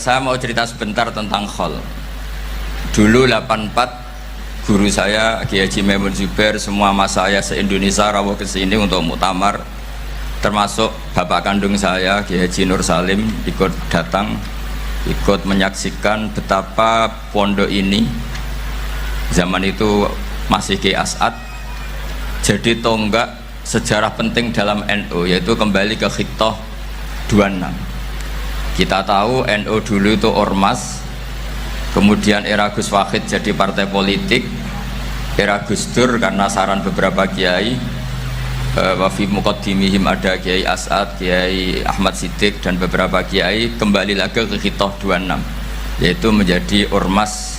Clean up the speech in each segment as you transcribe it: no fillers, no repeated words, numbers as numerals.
Saya mau cerita sebentar tentang khol. Dulu 84 guru saya Kiai Haji Maimun Zubair, semua mas saya se-Indonesia rawuh ke sini untuk muktamar, termasuk bapak kandung saya Kiai Haji Nur Salim ikut datang, ikut menyaksikan betapa pondok ini zaman itu masih Kiai As'ad jadi tonggak sejarah penting dalam NU, yaitu kembali ke Khittah 26. Kita tahu NU dulu itu ormas, kemudian era Gus Wahid jadi partai politik, era Gus Dur karena saran beberapa kiai, wafi muqaddimihim ada Kiai As'ad, Kiai Ahmad Siddiq dan beberapa kiai, kembali lagi ke Khittah 26, yaitu menjadi ormas,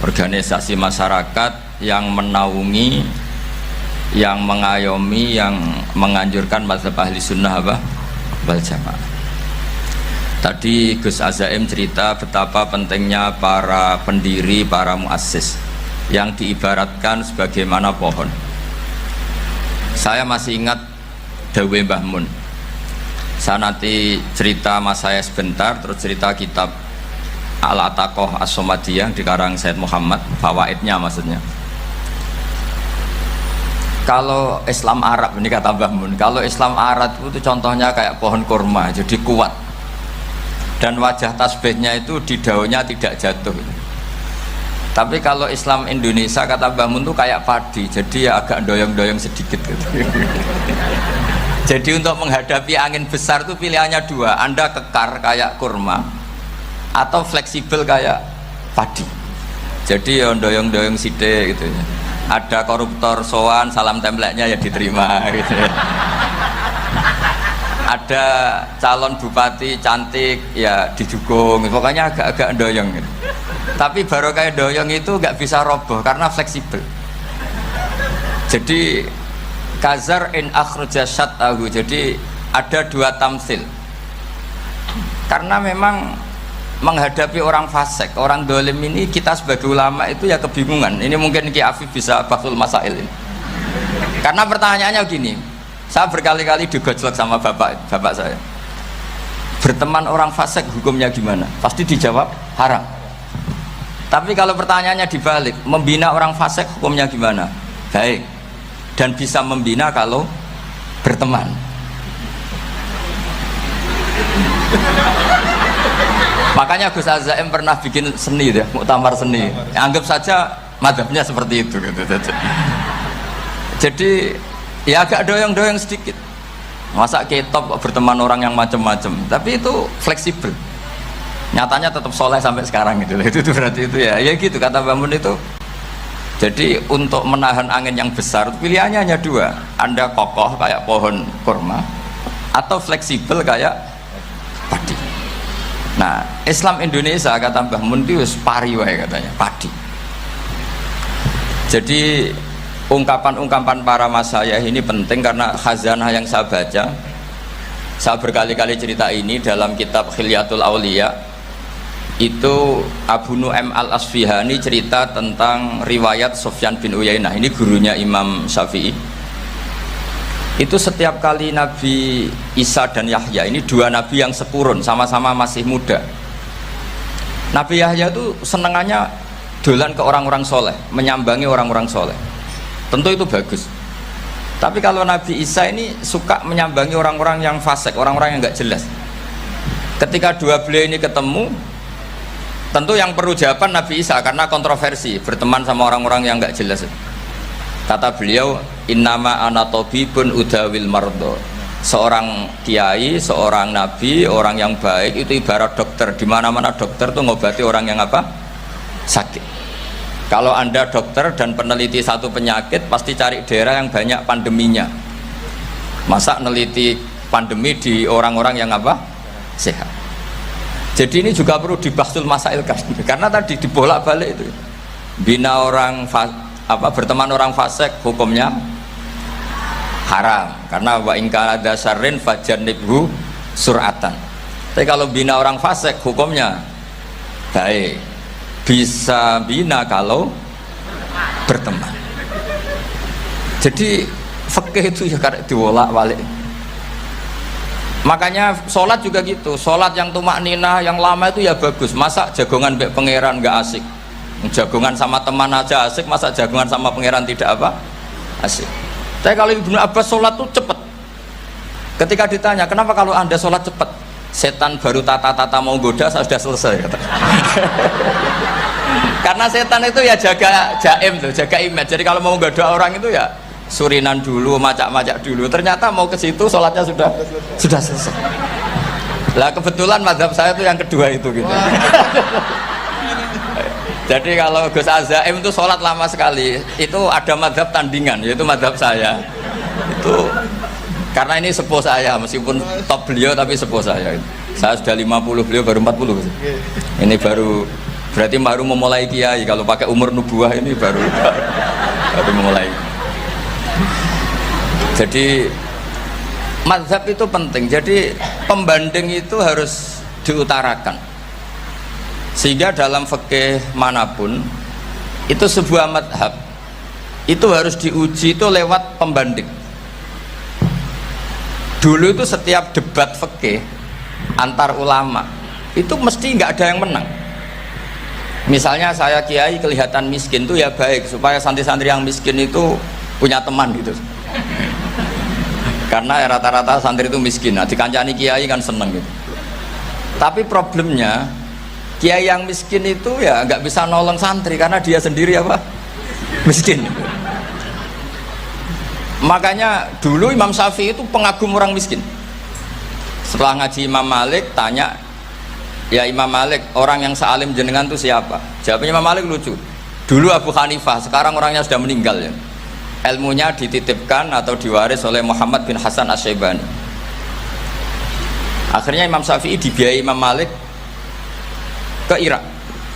organisasi masyarakat yang menaungi, yang mengayomi, yang menganjurkan mazhab ahli sunnah wal jamaah. Tadi Gus Azaim cerita betapa pentingnya para pendiri, para muassis yang diibaratkan sebagaimana pohon. Saya masih ingat Dawe Mbah Mun. Saya nanti cerita mas saya sebentar, terus cerita kitab Al-Ataqoh As-Somadiyah dikarang Said Muhammad, fawaidnya maksudnya. Kalau Islam Arab, ini kata Mbah Mun, kalau Islam Arab itu contohnya kayak pohon kurma, jadi kuat, dan wajah tasbihnya itu di daunnya tidak jatuh. Tapi kalau Islam Indonesia kata Mbah Mun itu kayak padi, jadi ya agak doyong-doyong sedikit gitu. Jadi untuk menghadapi angin besar itu pilihannya dua, Anda kekar kayak kurma atau fleksibel kayak padi. Jadi ya doyong-doyong sithik gitu ya. Ada koruptor sowan, salam templeknya ya diterima gitu ya. Ada calon bupati cantik ya didukung, pokoknya agak-agak doyong gitu. Tapi baru kayak doyong itu nggak bisa roboh karena fleksibel. Jadi kazar in akhraja syat'ahu, jadi ada dua tamsil. Karena memang menghadapi orang fasik, orang dolim ini, kita sebagai ulama itu ya kebingungan. Ini mungkin Ki Afif bisa bahsul masail ini. Karena pertanyaannya gini, saya berkali-kali digojlok sama bapak saya. Berteman orang fasik hukumnya gimana? Pasti dijawab haram. Tapi kalau pertanyaannya dibalik, membina orang fasik hukumnya gimana? Baik. Dan bisa membina kalau berteman. Makanya Gus Azaim pernah bikin seni deh, muktamar seni. Anggap saja madhabnya seperti itu gitu. Jadi ya agak doyong-doyong sedikit. Masa ketop berteman orang yang macam-macam, tapi itu fleksibel. Nyatanya tetap soleh sampai sekarang gitu. Itu berarti itu ya gitu kata Bamun itu. Jadi untuk menahan angin yang besar pilihannya hanya dua. Anda kokoh kayak pohon kurma atau fleksibel kayak padi. Nah, Islam Indonesia kata Mbah Mun itu pari wae katanya, padi. Jadi ungkapan-ungkapan para mas saya ini penting karena khazanah yang saya baca. Saya berkali-kali cerita ini dalam kitab Khilyatul Auliya. Itu Abu Nu'aim Al-Asfihani cerita tentang riwayat Sufyan bin Uyainah. Ini gurunya Imam Syafi'i. Itu setiap kali Nabi Isa dan Yahya, ini dua nabi yang sekurun, sama-sama masih muda. Nabi Yahya itu senengannya dolan ke orang-orang soleh, menyambangi orang-orang soleh. Tentu itu bagus. Tapi kalau Nabi Isa ini suka menyambangi orang-orang yang fasik, orang-orang yang nggak jelas. Ketika dua beliau ini ketemu, tentu yang perlu jawaban Nabi Isa karena kontroversi, berteman sama orang-orang yang nggak jelas. Kata beliau, innama ana tabibun udawil mardo. Seorang kiai, seorang nabi, orang yang baik itu ibarat dokter. Di mana-mana dokter tuh ngobati orang yang apa? Sakit. Kalau Anda dokter dan peneliti satu penyakit, pasti cari daerah yang banyak pandeminya. Masa neliti pandemi di orang-orang yang apa? Sehat. Jadi ini juga perlu dibahsul masailkan karena tadi dibolak-balik itu. Bina orang berteman orang fasik hukumnya haram karena wa in kana dasarin fajannibhu sur'atan. Tapi kalau bina orang fasik hukumnya baik, bisa bina kalau berteman. Jadi fikih itu ya karek diwolak-walik. Makanya sholat juga gitu, sholat yang tumak ninah yang lama itu ya bagus. Masa jagongan mbek pangeran nggak asik, jagongan sama teman aja asik, masa jagongan sama pangeran tidak apa asik. Tapi kalau Ibnu Abbas sholat tuh cepet. Ketika ditanya kenapa kalau anda sholat cepet, setan baru tata-tata mau goda saya sudah selesai kata. Karena setan itu ya jaga jaim tuh, jaga image. Jadi kalau mau goda orang itu ya surinan dulu, macak-macak dulu. Ternyata mau ke situ sholatnya sudah selesai. Lah kebetulan mazhab saya itu yang kedua itu gitu. Jadi kalau Gus Azaim itu sholat lama sekali. Itu ada mazhab tandingan, yaitu mazhab saya. Itu karena ini sepuh saya, meskipun top beliau tapi sepuh saya. Saya sudah 50, beliau baru 40. Ini berarti baru memulai kiai. Kalau pakai umur nubuah ini baru memulai. Jadi mazhab itu penting. Jadi pembanding itu harus diutarakan. Sehingga dalam fikih manapun itu sebuah mazhab itu harus diuji itu lewat pembanding. Dulu itu setiap debat fikih antar ulama itu mesti nggak ada yang menang. Misalnya saya kiai kelihatan miskin itu ya baik supaya santri-santri yang miskin itu punya teman gitu. Karena rata-rata santri itu miskin. Nah, dikancani kiai kan seneng gitu. Tapi problemnya kiai yang miskin itu ya nggak bisa nolong santri karena dia sendiri apa miskin. Makanya dulu Imam Syafi'i itu pengagum orang miskin. Setelah ngaji Imam Malik tanya, ya Imam Malik, orang yang sealim jenengan itu siapa? Jawabnya Imam Malik lucu. Dulu Abu Hanifah, sekarang orangnya sudah meninggal ya. Ilmunya dititipkan atau diwaris oleh Muhammad bin Hasan Asy-Syaibani. Akhirnya Imam Syafi'i dibiayai Imam Malik ke Irak.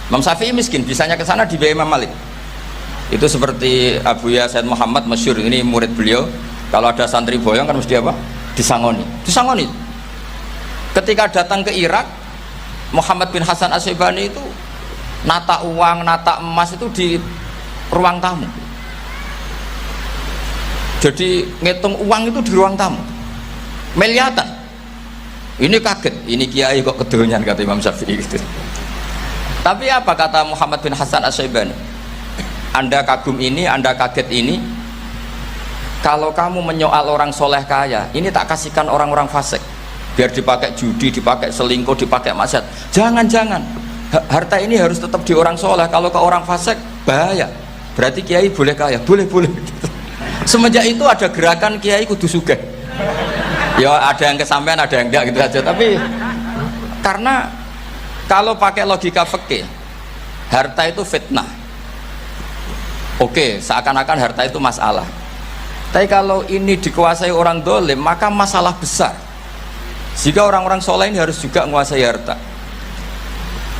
Imam Syafi'i miskin, bisanya ke sana dibiayai Imam Malik. Itu seperti Abu Ya Said Muhammad masyhur, ini murid beliau. Kalau ada santri boyong kan mesti apa? Disangoni. Ketika datang ke Irak, Muhammad bin Hasan Asy-Syaibani itu nata uang, nata emas itu di ruang tamu. Jadi ngitung uang itu di ruang tamu. Miliatan. Ini kaget, ini kiai kok kedonyan kata Imam Syafi'i gitu. Tapi apa kata Muhammad bin Hasan Asy-Syaibani? Anda kagum ini, Anda kaget ini. Kalau kamu menyoal orang soleh kaya, ini tak kasihkan orang-orang fasik, biar dipakai judi, dipakai selingkuh, dipakai maksiat. Jangan-jangan harta ini harus tetap di orang soleh. Kalau ke orang fasik bahaya. Berarti kiai boleh kaya, boleh. Semenjak itu ada gerakan kiai kudu sugih. Ya ada yang kesampaian, ada yang enggak gitu aja. Tapi karena kalau pakai logika fikih, harta itu fitnah. Oke, seakan-akan harta itu masalah. Tapi kalau ini dikuasai orang dolim, maka masalah besar. Jika orang-orang soleh ini harus juga menguasai harta.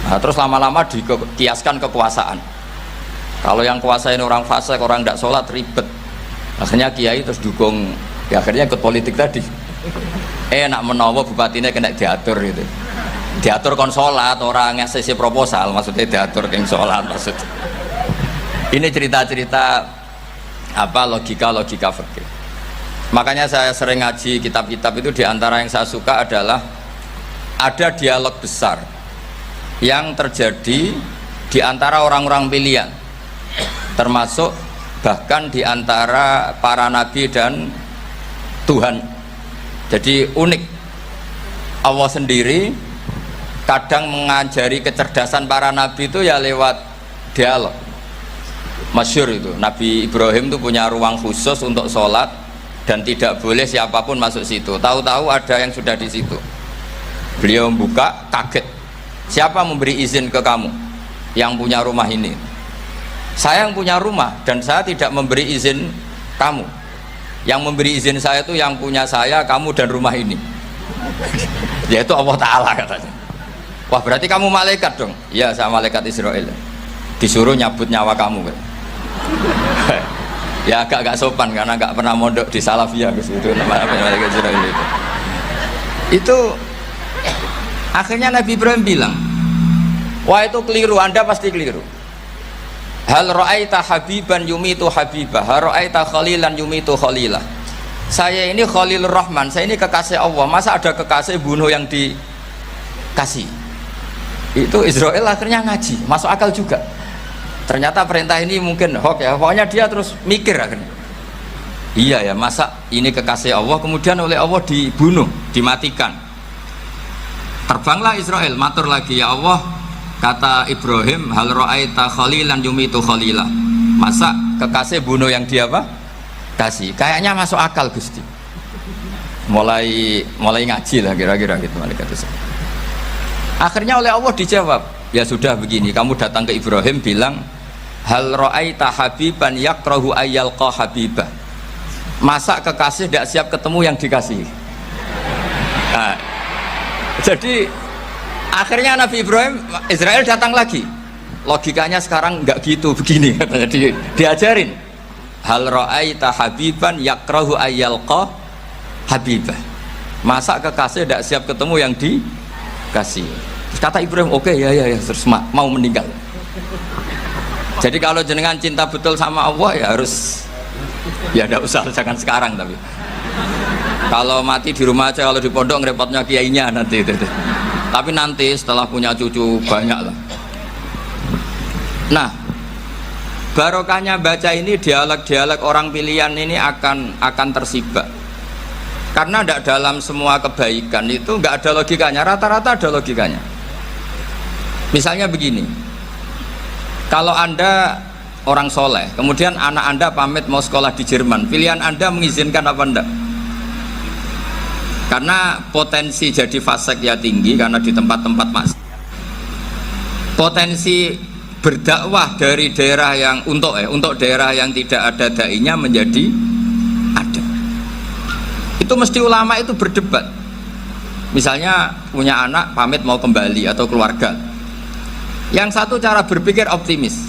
Nah, terus lama-lama dikiaskan kekuasaan. Kalau yang kuasain orang fasik, orang tidak sholat ribet. Akhirnya kiai terus dukung, ya akhirnya ikut politik tadi. Nak menawa bupatinya kena diatur gitu. Diatur kon sholat, orang ngasih proposal, maksudnya diatur keng sholat maksudnya. Ini cerita-cerita apa logika fikih. Makanya saya sering ngaji kitab-kitab itu, diantara yang saya suka adalah ada dialog besar yang terjadi di antara orang-orang pilihan, termasuk bahkan di antara para nabi dan Tuhan. Jadi unik, Allah sendiri kadang mengajari kecerdasan para nabi itu ya lewat dialog. Masyhur itu, Nabi Ibrahim itu punya ruang khusus untuk sholat dan tidak boleh siapapun masuk situ. Tahu-tahu ada yang sudah di situ. Beliau membuka, kaget. Siapa memberi izin ke kamu yang punya rumah ini? Saya yang punya rumah dan saya tidak memberi izin kamu. Yang memberi izin saya itu yang punya saya, kamu dan rumah ini. Yaitu Allah Ta'ala katanya. Wah berarti kamu malaikat dong? Iya, saya malaikat Israel. Disuruh nyabut nyawa kamu kan? Ya agak sopan karena nggak pernah mondok di Salafiyah gitu, namanya malaikat Israel itu. Itu akhirnya Nabi Ibrahim bilang, wah itu keliru, Anda pasti keliru. Hal ra'aita habiban yumitu habibah, hal ra'aita khalilan yumitu khalilah. saya ini Khalilur Rahman, saya ini kekasih Allah, masa ada kekasih bunuh yang dikasih? Itu Israel akhirnya ngaji, masuk akal juga. Ternyata perintah ini mungkin hoax ya, pokoknya dia terus mikir akhirnya. Iya ya, masa ini kekasih Allah kemudian oleh Allah dibunuh, dimatikan. Terbanglah Israel, matur lagi, ya Allah, kata Ibrahim, hal ra'aita khalilan yumitu khalilah. Masa kekasih bunuh yang dia apa? Kasih. Kayaknya masuk akal Gusti. Mulai ngaji lah kira-kira gitu malaikat itu. Akhirnya oleh Allah dijawab, ya sudah begini, kamu datang ke Ibrahim bilang, hal ra'aita habiban yakrahu ayyalqa habibah. Masa kekasih tidak siap ketemu yang dikasih? Nah, jadi akhirnya Nabi Ibrahim, Israel datang lagi. Logikanya sekarang nggak gitu, begini katanya, diajarin. Hal ra'aita habiban yakrahu ayyalqa habibah. Masa kekasih tidak siap ketemu yang dikasih? Kata Ibrahim, oke, ya terus mau meninggal. Jadi kalau jenengan cinta betul sama Allah ya harus, ya tidak usah, jangan sekarang, tapi kalau mati di rumah aja, kalau di pondok ngerepotnya kiainya nanti itu. Tapi nanti setelah punya cucu banyak lah. Nah, barokahnya baca ini, dialog-dialog orang pilihan ini akan tersibak. Karena tidak dalam semua kebaikan itu nggak ada logikanya, rata-rata ada logikanya. Misalnya begini, kalau Anda orang soleh, kemudian anak Anda pamit mau sekolah di Jerman, pilihan Anda mengizinkan apa enggak? Karena potensi jadi fasik ya tinggi, karena di tempat-tempat maksiat. Potensi berdakwah dari daerah yang untuk daerah yang tidak ada dai-nya menjadi ada. Itu mesti ulama itu berdebat. Misalnya punya anak pamit mau kembali atau keluarga. Yang satu cara berpikir optimis.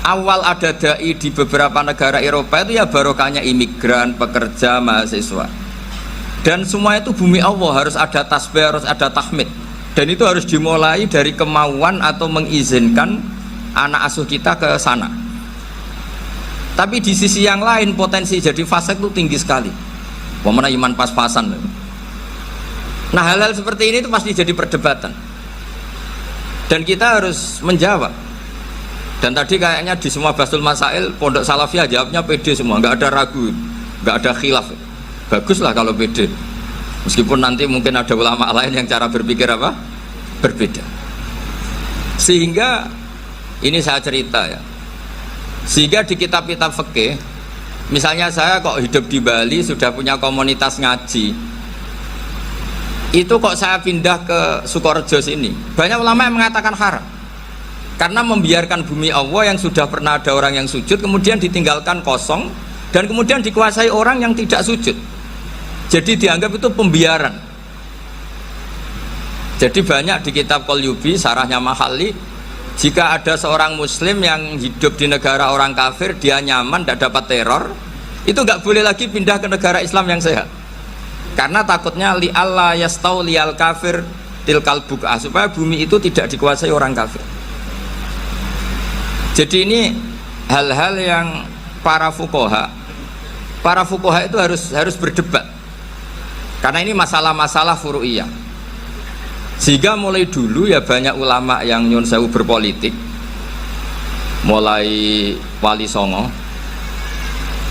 Awal ada dai di beberapa negara Eropa itu ya barokahnya imigran, pekerja, mahasiswa. Dan semua itu bumi Allah, harus ada tasbih, harus ada tahmid. Dan itu harus dimulai dari kemauan atau mengizinkan anak asuh kita ke sana. Tapi di sisi yang lain potensi jadi fasik itu tinggi sekali. Pemana iman pas-pasan. Nah, hal-hal seperti ini itu pasti jadi perdebatan. Dan kita harus menjawab. Dan tadi kayaknya di semua Basul Masail Pondok Salafiyah jawabnya pede semua, nggak ada ragu, nggak ada khilaf. Baguslah kalau pede. Meskipun nanti mungkin ada ulama lain yang cara berpikir apa? Berbeda. Sehingga ini saya cerita ya. Sehingga di kitab-kitab fikih, misalnya saya kok hidup di Bali sudah punya komunitas ngaji. Itu kok saya pindah ke Sukorejo sini, banyak ulama yang mengatakan haram. Karena membiarkan bumi Allah yang sudah pernah ada orang yang sujud kemudian ditinggalkan kosong dan kemudian dikuasai orang yang tidak sujud. Jadi dianggap itu pembiaran. Jadi banyak di kitab Qalyubi, sarahnya Mahalli, jika ada seorang muslim yang hidup di negara orang kafir, dia nyaman, tidak dapat teror, itu nggak boleh lagi pindah ke negara Islam yang sehat. Karena takutnya li Allah yastau liyal kafir tilkal buk'ah, supaya bumi itu tidak dikuasai orang kafir. Jadi ini hal-hal yang para fuqaha itu harus berdebat. Karena ini masalah-masalah furu'iyah. Sehingga mulai dulu ya banyak ulama yang nyun sewu berpolitik, mulai Wali Songo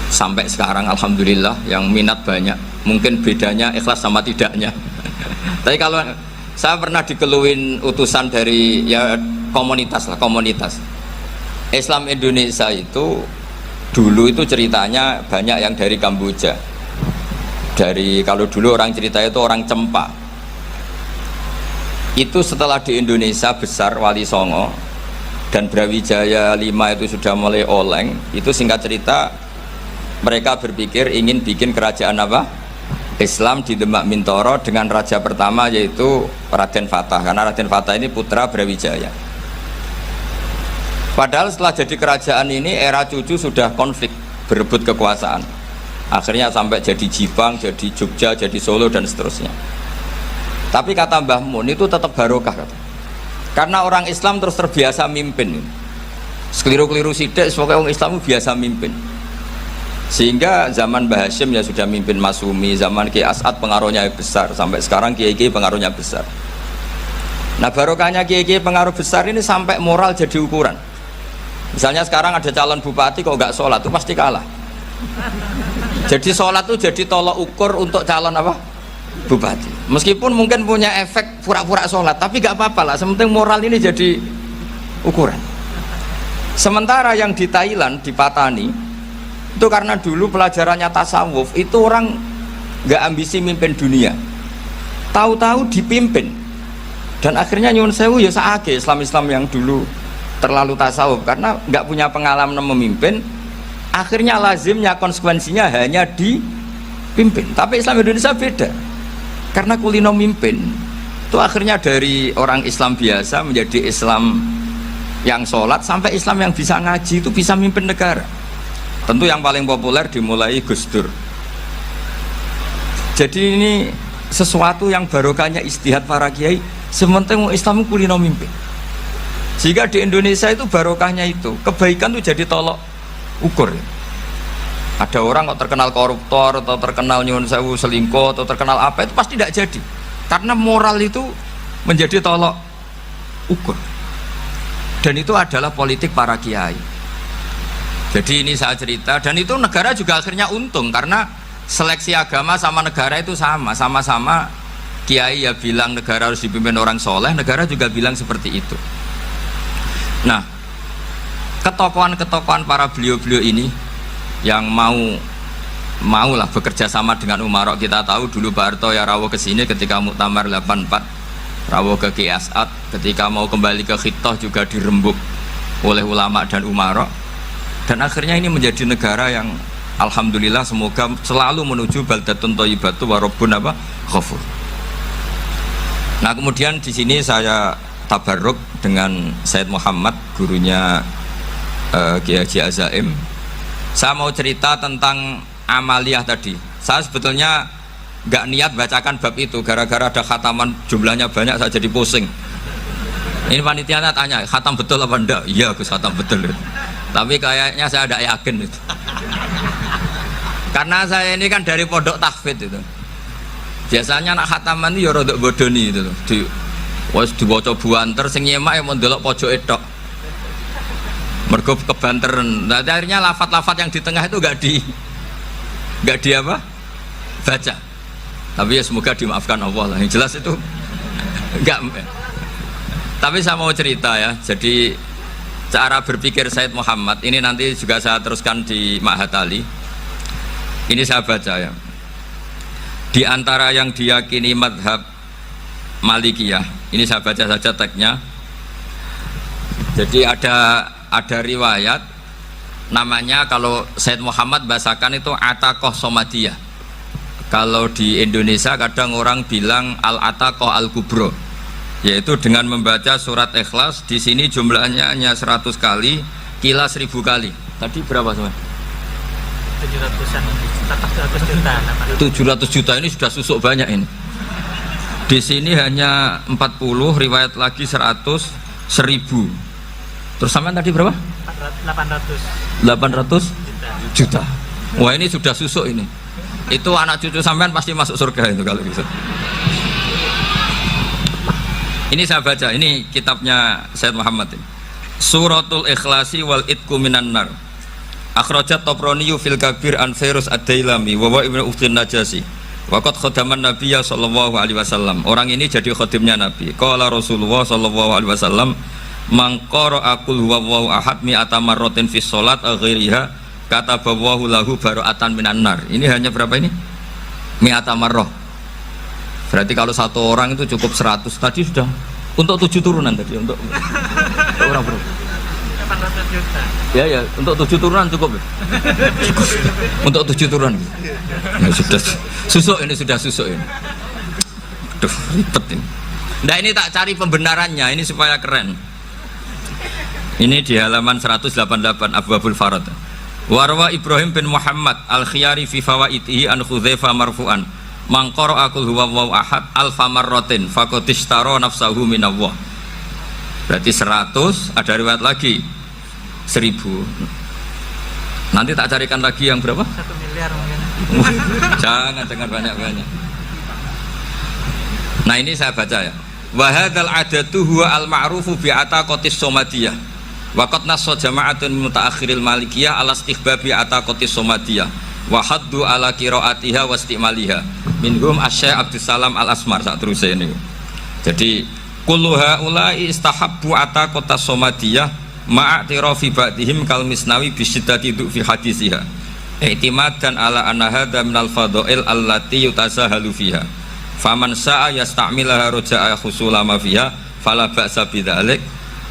sampai sekarang alhamdulillah yang minat banyak. Mungkin bedanya ikhlas sama tidaknya. Tapi kalau saya pernah dikeluhin utusan dari ya komunitas Islam Indonesia itu dulu itu ceritanya banyak yang dari Kamboja. Dari kalau dulu orang cerita itu orang Cempa. Itu setelah di Indonesia besar Wali Songo dan Brawijaya 5 itu sudah mulai oleng. Itu singkat cerita mereka berpikir ingin bikin kerajaan apa? Islam di Demak Mintoro dengan raja pertama yaitu Raden Fatah, karena Raden Fatah ini putra Brawijaya. Padahal setelah jadi kerajaan ini era cucu sudah konflik, berebut kekuasaan. Akhirnya sampai jadi Jipang, jadi Jogja, jadi Solo dan seterusnya. Tapi kata Mbah Mun itu tetap barokah kata. Karena orang Islam terus terbiasa mimpin. Sekeliru-keliru sidik, pokoknya orang Islam biasa mimpin. Sehingga zaman Mbah Hashim ya sudah mimpin Masumi, zaman Ki As'ad pengaruhnya besar, sampai sekarang Kiai pengaruhnya besar. Nah barokahnya Kiai pengaruh besar ini sampai moral jadi ukuran. Misalnya sekarang ada calon bupati kok nggak sholat itu pasti kalah. Jadi sholat itu jadi tolok ukur untuk calon apa? Bupati. Meskipun mungkin punya efek pura-pura sholat, tapi nggak apa-apa lah. Sementing moral ini jadi ukuran. Sementara yang di Thailand, di Patani itu karena dulu pelajarannya tasawuf itu orang nggak ambisi mimpin dunia, tahu-tahu dipimpin dan akhirnya nyuwun sewu ya saake Islam yang dulu terlalu tasawuf karena nggak punya pengalaman memimpin, akhirnya lazimnya konsekuensinya hanya dipimpin. Tapi Islam Indonesia beda karena kulino mimpin itu akhirnya dari orang Islam biasa menjadi Islam yang sholat sampai Islam yang bisa ngaji itu bisa mimpin negara. Tentu yang paling populer dimulai Gus Dur. Jadi ini sesuatu yang barokahnya istihad para kiai, sementing Islam kulino mimpin. Sehingga di Indonesia itu barokahnya itu, kebaikan itu jadi tolok ukur. Ada orang kok terkenal koruptor atau terkenal nyuwun sewu selingkuh atau terkenal apa itu pasti tidak jadi. Karena moral itu menjadi tolok ukur. Dan itu adalah politik para kiai. Jadi ini saya cerita, dan itu negara juga akhirnya untung karena seleksi agama sama negara itu sama-sama kiai ya bilang negara harus dipimpin orang soleh, negara juga bilang seperti itu. Nah, ketokohan-ketokohan para beliau-beliau ini yang mau lah bekerja sama dengan umarok. Kita tahu dulu Pak Harto ya rawuh ke sini ketika Muktamar 84, rawuh ke Ki As'ad, ketika mau kembali ke Khittah juga dirembuk oleh ulama dan umarok. Dan akhirnya ini menjadi negara yang alhamdulillah semoga selalu menuju baldatun thayyibatu wa rabbun apa ghafur. Nah, kemudian di sini saya tabarruk dengan Said Muhammad, gurunya Kiai Haji Azaim. Saya mau cerita tentang amaliyah tadi. Saya sebetulnya nggak niat bacakan bab itu, gara-gara ada khataman jumlahnya banyak saya jadi pusing. Ini panitianya tanya, khatam betul apa enggak? Iya Gus, khatam betul. Tapi kayaknya saya tidak yakin itu. Karena saya ini kan dari pondok tahfidz itu. Biasanya anak khataman itu ya rodok bodoni itu. Wes diwaca buanter sing nyemak ya mau ndelok pojoke tok. Mergo kebanteran. Nah, akhirnya lafat-lafat yang di tengah itu enggak di apa? Baca. Tapi ya semoga dimaafkan Allah lah. Yang jelas itu enggak. Tapi saya mau cerita ya. Jadi cara berpikir Said Muhammad ini nanti juga saya teruskan di Ma'had Ali. Ini saya baca ya. Di antara yang diyakini madhab Malikiyah, ini saya baca saja teksnya. Jadi ada riwayat namanya, kalau Said Muhammad bahasakan itu Ataqoh Somadiyah. Kalau di Indonesia kadang orang bilang Al-Ataqoh Al-Kubro, yaitu dengan membaca surat Ikhlas. Di sini jumlahnya hanya 100 kali, kila 1000 kali. Tadi berapa semua? 700 juta ini sudah susuk banyak ini. Di sini hanya 40, riwayat lagi 100, 1000. Terus sampai tadi berapa? 800 juta. Wah, ini sudah susuk ini. Itu anak cucu sampean pasti masuk surga itu kalau bisa. Ini saya baca, ini kitabnya Said Muhammad ini. Suratul Ikhlasi wal Itqu minan nar. Akhrajat Tabrani fil Kabir an Fairuz ad-Dailami wa wa Ibnu Ukhtin Najasi. Waqad khadaman Nabiyya sallallahu alaihi wasallam. Orang ini jadi khadimnya Nabi. Qala Rasulullah sallallahu alaihi wasallam, "Man qara'a qul huwallahu ahad mi'ata marratin fi shalat ghairiha katabahu lahu bara'atan minan nar." Ini hanya berapa ini? Mi'ata marrah. Berarti kalau satu orang itu cukup 100. Tadi sudah untuk 7 turunan tadi untuk orang berapa? 800 juta. Ya, untuk 7 turunan cukup. Cukup. Untuk 7 turunan. Ya, sudah susuk ini, sudah susuk ini. Aduh, ribet ini. Nah, ini tak cari pembenarannya, ini supaya keren. Ini di halaman 188 Abwabul Farad. Warwa Ibrahim bin Muhammad Al-Khiyari fi fawaitihi an Khudzaifa marfu'an. Man qara'a qul huwallahu ahad alfa marratin faqad ishtara nafsahu minallah. Berarti 100, ada riwayat lagi 1000. Nanti tak carikan lagi yang berapa? 1 miliar mungkin. Jangan banyak-banyak. Nah ini saya baca ya. Wa hadzal adatu huwa al ma'rufu bi ataqatis somadiyah. Wa qad nassa jama'atun mutaakhiril malikiyah ala istihbabi ataqatis somadiyah. Wa haddu ala qiraatiha wa istimaliha. Minhum Asy-Syaikh Abdus Salam Al Asmar sak teruse ini. Jadi kullu haula'i istahabbu ataqatas somadiyah ma'atirafi ba'dihim kal misnawi bi syiddati fi hadisiha. I'timadan ala anna hadza minal fadha'il allati yutasahalu fiha. Faman sa'a yasta'milaha roja'a khusula ma fiha fala ba'sa bidzalik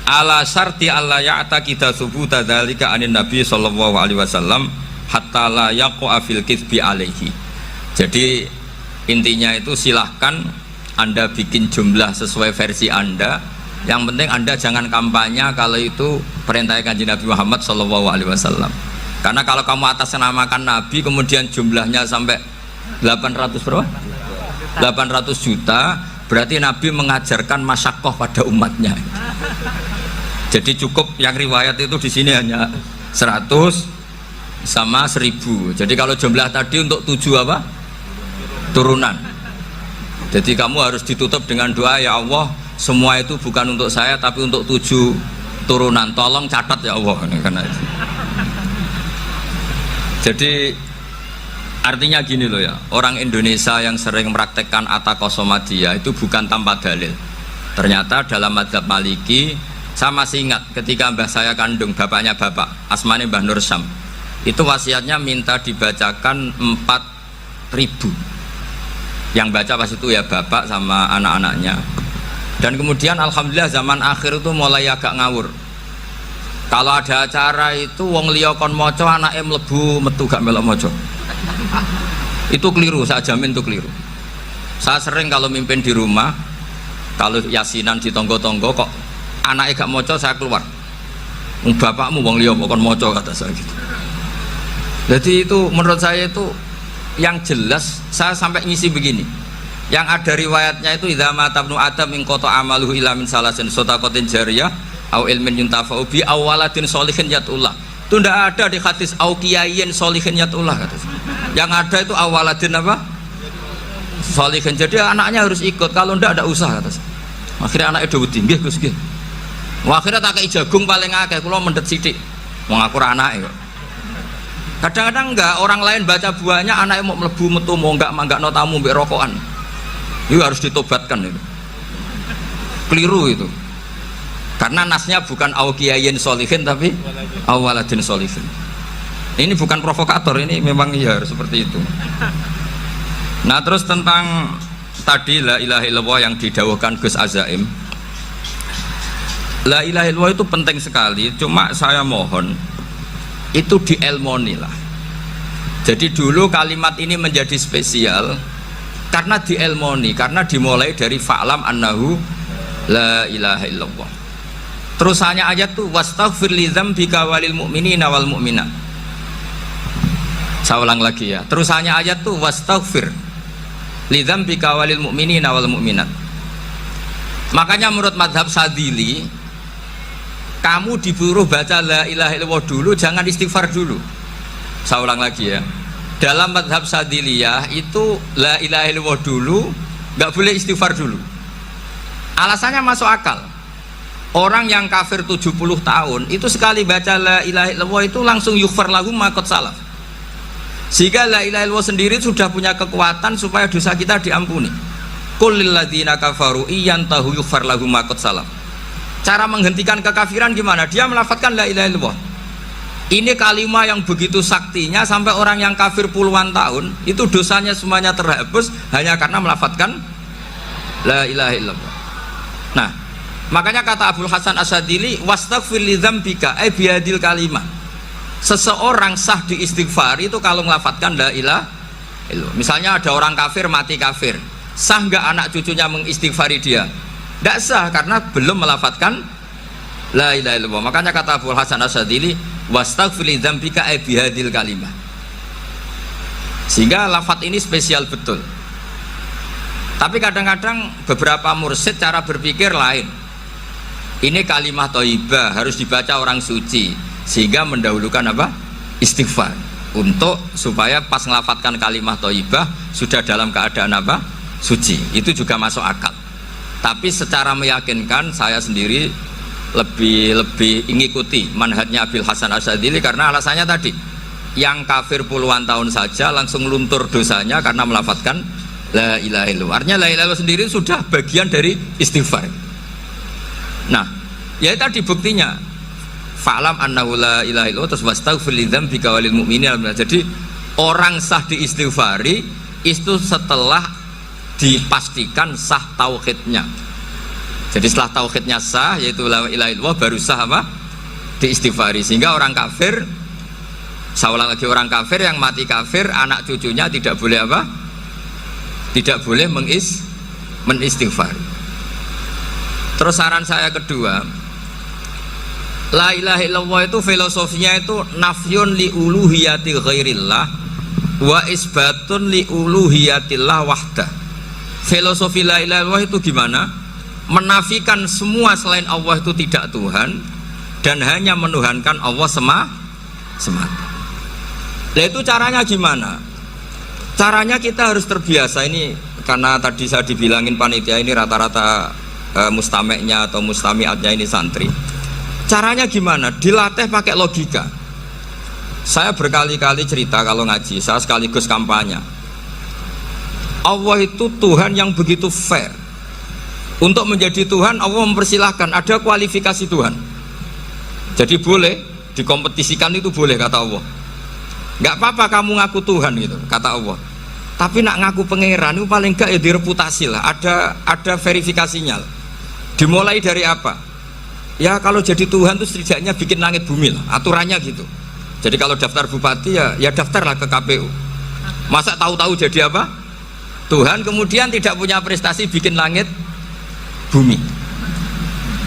ala syarti alla ya'taqida thubuta dzalika anin nabi sallallahu alaihi wasallam hatta la yaqa fil kitsbi alaihi. Jadi intinya itu silahkan Anda bikin jumlah sesuai versi Anda, yang penting Anda jangan kampanye kalau itu perintah Kanjeng Nabi Muhammad sallallahu alaihi wasallam. Karena kalau kamu atasnamakan Nabi kemudian jumlahnya sampai 800 berapa? 800 juta, berarti Nabi mengajarkan masyakoh pada umatnya. Jadi cukup yang riwayat itu di sini hanya 100 sama 1000. Jadi kalau jumlah tadi untuk 7 apa? Turunan. Jadi kamu harus ditutup dengan doa, ya Allah, semua itu bukan untuk saya tapi untuk 7 turunan. Tolong catat ya Allah. Karena itu. Jadi artinya gini loh ya, orang Indonesia yang sering mempraktekkan ataqosomadiyah itu bukan tanpa dalil. Ternyata dalam madzhab Maliki, saya masih ingat ketika mbah saya kandung, bapaknya bapak, asmane Mbah Nur Syam, itu wasiatnya minta dibacakan 4.000. Yang baca pas itu ya bapak sama anak-anaknya. Dan kemudian alhamdulillah zaman akhir itu mulai agak ngawur. Kalau ada acara itu wong liya kon maca anake mlebu metu gak melok maca. Itu keliru, saya jamin itu keliru. Saya sering kalau mimpin di rumah, kalau yasinan di tonggo-tonggo kok anaknya gak moco, saya keluar. Bapakmu wong liya kok moco, kata saya gitu. Jadi itu menurut saya itu yang jelas. Saya sampai ngisi begini, yang ada riwayatnya itu idza mata ibnu adam min qata amaluhu ila min salasin shadaqatin jariyah au ilmin yuntafa'u bi awaladin sholihin yatullah. Itu tidak ada di hadis au kiyayin sholihin yatullah, kata saya. Yang ada itu awaladin apa? Sholihin. Jadi anaknya harus ikut, kalau tidak usah, kata saya. Akhirnya anaknya udah wedi, nggih Gus nggih. Akhirnya tak kei jagung paling akeh, kula mendet sithik. Wong aku ora anake kok. Kadang-kadang enggak, orang lain baca buahnya, anaknya mau mlebu metu mau enggak no tamu mbek rokokan. Itu harus ditobatkan itu. Keliru itu. Karena nasnya bukan auqiyayin sholihin tapi awaladin sholihin. Ini bukan provokator, ini memang ya seperti itu. Nah terus tentang tadi la ilaha illallah yang didawuhkan Gus Azaim, la ilaha illallah itu penting sekali. Cuma saya mohon itu dielmoni lah. Jadi dulu kalimat ini menjadi spesial karena dielmoni, karena dimulai dari fa'lam annahu la ilaha illallah. Terusannya ayat tuh wastaghfir li dzambika walil mu'minina wal mu'minat. Saya ulang lagi ya. Terusannya ayat tuh wastaghfir li dzambika walil mu'minina wal mu'minat. Makanya menurut mazhab Sadili, kamu disuruh baca la ilaha illallah dulu, jangan istighfar dulu. Saya ulang lagi ya. Dalam mazhab Sadiliyah itu la ilaha illallah dulu, nggak boleh istighfar dulu. Alasannya masuk akal. Orang yang kafir 70 tahun itu sekali baca la ilaha illallah itu langsung yughfar lahum ma qad salaf. Sehingga la ilaha illallah sendiri sudah punya kekuatan supaya dosa kita diampuni. Qul lil ladzina kafaru iyantahu yughfar lahum ma qad salaf. Cara menghentikan kekafiran gimana? Dia melafadzkan la ilaha illallah. Ini kalimat yang begitu saktinya sampai orang yang kafir puluhan tahun itu dosanya semuanya terhapus hanya karena melafadzkan la ilaha illallah. Nah, makanya kata Abdul Hasan Asyadili wastaghfir li dzambika ay bihadil kalimah. Seseorang sah di istighfar itu kalau melafadzkan la ilaha illallah. Misalnya ada orang kafir mati kafir, sah nggak anak cucunya mengistighfari dia? Tidak sah karena belum melafadzkan la ilaha illallah. Makanya kata Abdul Hasan Asyadili wastaghfir li dzambika ay bihadil kalimah. Sehingga lafadz ini spesial betul. Tapi kadang-kadang beberapa mursyid cara berpikir lain. Ini kalimat thayyibah harus dibaca orang suci, sehingga mendahulukan apa? istighfar untuk supaya pas ngelafatkan kalimat thayyibah sudah dalam keadaan apa? Suci. Itu juga masuk akal. Tapi secara meyakinkan saya sendiri lebih mengikuti manhajnya Abil Hasan Asyadzili karena alasannya tadi, yang kafir puluhan tahun saja langsung luntur dosanya karena melafatkan la ilaha illallah. Artinya la ilaha illallah sendiri sudah bagian dari istighfar. Nah, ya tadi buktinya fa'lam annahu la ilaha illallah terus wastaghfir lidzambika walil mu'minin. Jadi orang sah diistighfari itu setelah dipastikan sah tauhidnya. Jadi setelah tauhidnya sah yaitu la ilaha illallah baru sah apa? Diistighfari. Sehingga orang kafir, saya ulang lagi, orang kafir yang mati kafir anak cucunya tidak boleh apa? Tidak boleh menistighfari. Terus saran saya kedua, la ilaha illallah itu filosofinya itu nafyun li uluhiyati ghairillah wa isbatun li uluhiyatillah wahdah. Filosofi la ilaha illallah itu gimana? Menafikan semua selain Allah itu tidak Tuhan dan hanya menuhankan Allah semata. Nah itu caranya gimana? Caranya kita harus terbiasa ini, karena tadi saya dibilangin panitia ini rata-rata mustameknya atau mustamiatnya ini santri. Caranya gimana? Dilatih pakai logika. Saya berkali-kali cerita kalau ngaji, saya sekaligus kampanye. Allah itu Tuhan yang begitu fair. Untuk menjadi Tuhan, Allah mempersilahkan, ada kualifikasi Tuhan. Jadi boleh dikompetisikan, itu boleh kata Allah. Nggak apa-apa kamu ngaku Tuhan gitu, kata Allah. Tapi nak ngaku pangeran itu paling enggak ya direputasi lah, ada verifikasinya. Dimulai dari apa? Ya kalau jadi Tuhan itu setidaknya bikin langit bumi lah, aturannya gitu. Jadi kalau daftar bupati ya daftarlah ke KPU. Masa tahu-tahu jadi apa? Tuhan kemudian tidak punya prestasi bikin langit bumi.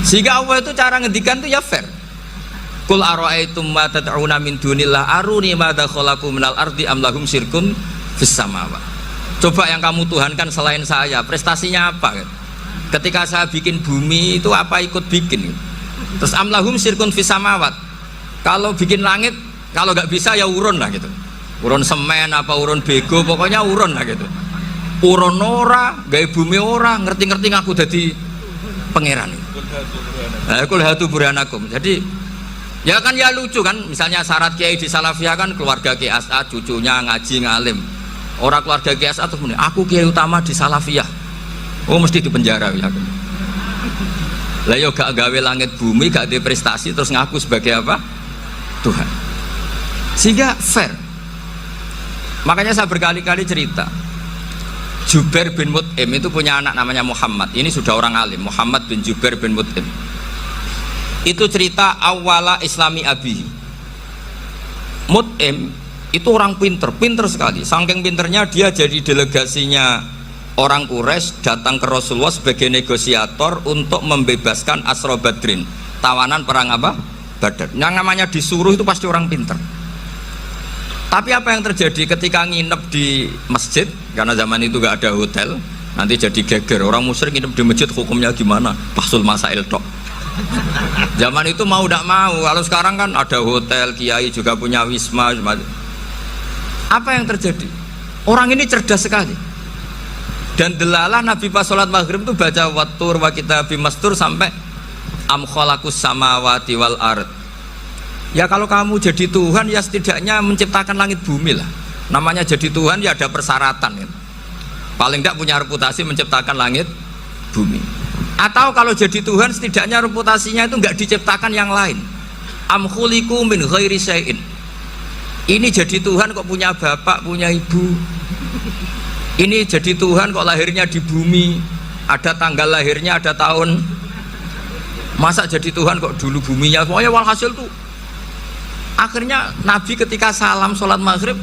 Sehingga Allah itu cara ngendikan itu ya fair. Qul ara'aitum ma tad'una min dunillah aruni madza khalaqu minal ardi am lahum syirkun fis samawati. Coba yang kamu tuhankan selain saya, prestasinya apa? Ketika saya bikin bumi itu apa ikut bikin? Terus am lahum syirkun fis samawati. Kalau bikin langit, kalau nggak bisa ya urun lah gitu. Urun semen apa urun bego, pokoknya urun lah gitu. Urun ora, gawe bumi ora, ngerti-ngerti ngaku dadi pangeran. Kul hatu burhanakum. Jadi ya kan ya lucu kan, misalnya syarat kiai di Salafiyah kan keluarga Kiai As'ad, cucunya ngaji ngalim. Orang keluarga Kiai As'ad terus aku kiai utama di Salafiyah. Oh mesti dipenjara ya. Lah yo gak gawe langit bumi, gak ada prestasi terus ngaku sebagai apa? Tuhan. Sehingga fair. Makanya saya berkali-kali cerita. Jubair bin Mut'im itu punya anak namanya Muhammad. Ini sudah orang alim, Muhammad bin Jubair bin Mut'im. Itu cerita awala islami abi. Mut'im itu orang pinter sekali. Saking pinternya dia jadi delegasinya orang Quraisy datang ke Rasulullah sebagai negosiator untuk membebaskan Asra Badrin, tawanan perang apa? Badar. Yang namanya disuruh itu pasti orang pinter. Tapi apa yang terjadi ketika nginep di masjid, karena zaman itu gak ada hotel, nanti jadi geger. Orang musyrik nginep di masjid hukumnya gimana? Bahsul masail tok. Zaman itu mau tidak mau. Kalau sekarang kan ada hotel, kiai juga punya wisma. Apa yang terjadi? Orang ini cerdas sekali. Dan delalah Nabi pas sholat maghrib itu baca wattur wa kitabim mastur sampai am khalaqus samawati wal ard. Ya kalau kamu jadi Tuhan ya setidaknya menciptakan langit bumi lah. Namanya jadi Tuhan ya ada persyaratan kan? Paling tidak punya reputasi menciptakan langit bumi. Atau kalau jadi Tuhan setidaknya reputasinya itu enggak diciptakan yang lain. Am khuliqu min ghairi syai'in. Ini jadi Tuhan kok punya bapak, punya ibu. Ini jadi Tuhan kok lahirnya di bumi, ada tanggal lahirnya, ada tahun. Masa jadi Tuhan kok dulu buminya semuanya walhasil tuh. Akhirnya Nabi ketika salam sholat maghrib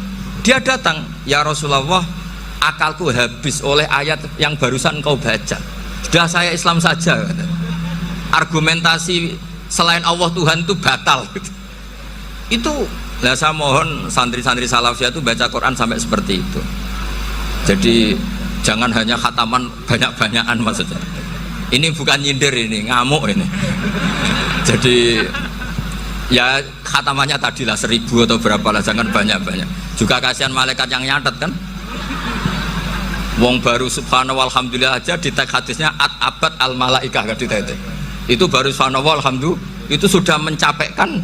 dia datang, ya Rasulullah, akalku habis oleh ayat yang barusan kau baca. Sudah saya Islam saja. Argumentasi selain Allah Tuhan itu batal. Itu, nah saya mohon santri-santri Salafiyah itu baca Quran sampai seperti itu. Jadi jangan hanya khataman banyak-banyakan maksudnya. Ini bukan nyindir ini, ngamuk ini. Jadi ya khatamannya tadilah 1000 atau berapa lah, jangan banyak-banyak. Juga kasihan malaikat yang nyatet kan. Wong baru subhanallah alhamdulillah aja di tag hadisnya abad al malaikah kan ditete. Itu baru subhanallah alhamdulillah itu sudah mencapaikan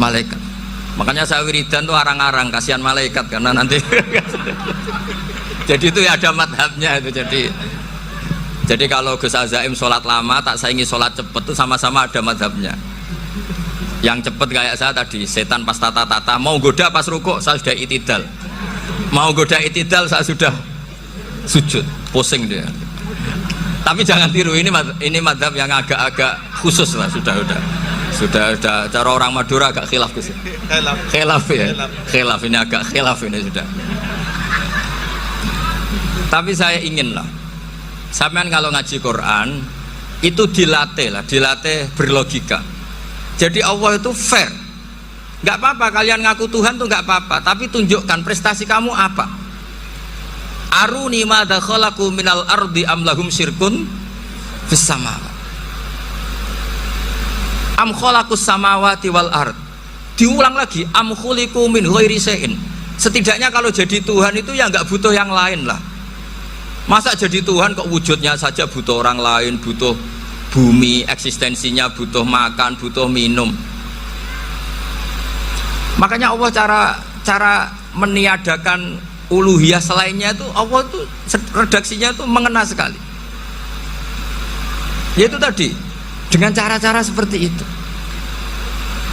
malaikat. Makanya saya wiridan tuh arang-arang kasihan malaikat karena nanti jadi itu ya ada madhabnya itu. Jadi kalau Gus Azaim sholat lama tak saingi sholat cepet tuh sama-sama ada madhabnya. Yang cepet kayak saya tadi, setan pas tata-tata mau goda pas rukuk saya sudah itidal, mau goda itidal saya sudah sujud, pusing dia. Tapi jangan tiru, ini madhab yang agak-agak khusus lah, sudah cara orang Madura agak khilaf Gus. Khilaf ya, khilaf ini agak khilaf ini sudah. Tapi saya ingin lah, sampean kalau ngaji Quran itu dilatih berlogika. Jadi Allah itu fair, nggak apa-apa kalian ngaku Tuhan tuh nggak apa-apa, tapi tunjukkan prestasi kamu apa. Aruni ma dakhalaqu minal ardi am lahum syirkun fis samawati am khalaqus samawati wal ard. Diulang lagi, am khuliqu min ghairi syai'in. Setidaknya kalau jadi Tuhan itu ya nggak butuh yang lain lah. Masa jadi Tuhan kok wujudnya saja butuh orang lain, butuh bumi, eksistensinya butuh makan, butuh minum. Makanya Allah cara meniadakan uluhiyah selainnya itu Allah itu redaksinya itu mengena sekali. Yaitu tadi dengan cara-cara seperti itu.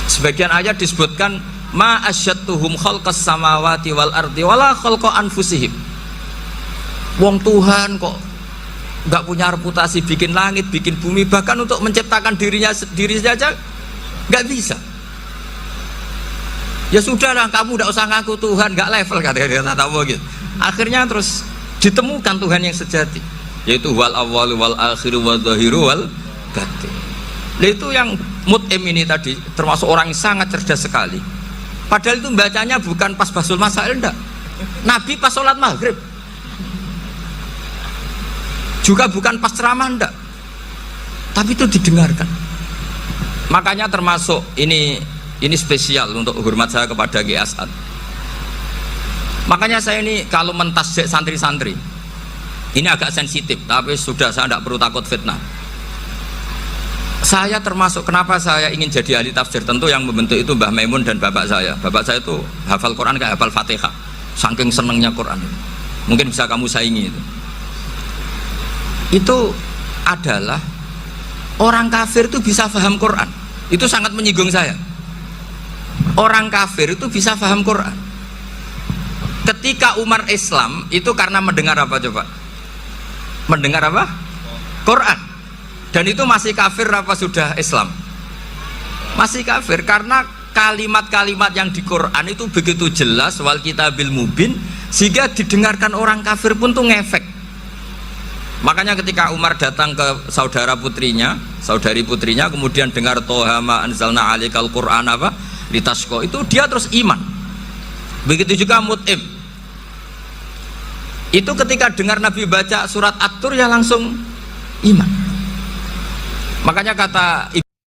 Sebagian ayat disebutkan ma asyattuhum khalqas samawati wal ardi wala khalqa anfusihim. Wong Tuhan kok nggak punya reputasi bikin langit, bikin bumi, bahkan untuk menciptakan diri saja nggak bisa. Ya sudahlah, kamu nggak usah ngaku Tuhan, nggak level kata gitu. Akhirnya terus ditemukan Tuhan yang sejati, yaitu wal awwal wal akhir wal zahiru wal batin. Nah, itu yang mut'im ini tadi termasuk orang yang sangat cerdas sekali. Padahal itu bacanya bukan pas basul masail, enggak. Nabi pas sholat maghrib. Juga bukan pas ceramah, enggak. Tapi itu didengarkan. Makanya termasuk ini spesial untuk hormat saya kepada Ki As'ad. Makanya saya ini kalau mentasjik santri-santri ini agak sensitif, tapi sudah saya tidak perlu takut fitnah. Saya termasuk kenapa saya ingin jadi ahli tafsir, tentu yang membentuk itu Mbah Maimun dan bapak saya. Bapak saya itu hafal Quran kayak hafal Fatihah, saking senengnya Quran. Mungkin bisa kamu saingi itu. Itu adalah orang kafir itu bisa paham Quran. Itu sangat menyinggung saya. Orang kafir itu bisa paham Quran. Ketika Umar Islam itu karena mendengar apa coba? Mendengar apa? Quran. Dan itu masih kafir apa sudah Islam? Masih kafir karena kalimat-kalimat yang di Quran itu begitu jelas, wal kitabil mubin, sehingga didengarkan orang kafir pun tuh ngefek. Makanya ketika Umar datang ke saudari putrinya, kemudian dengar Toha ma anzalna alikal Quran apa litasqa, itu dia terus iman. Begitu juga Mut'im. Itu ketika dengar Nabi baca surat At-Tur ya langsung iman. Makanya kata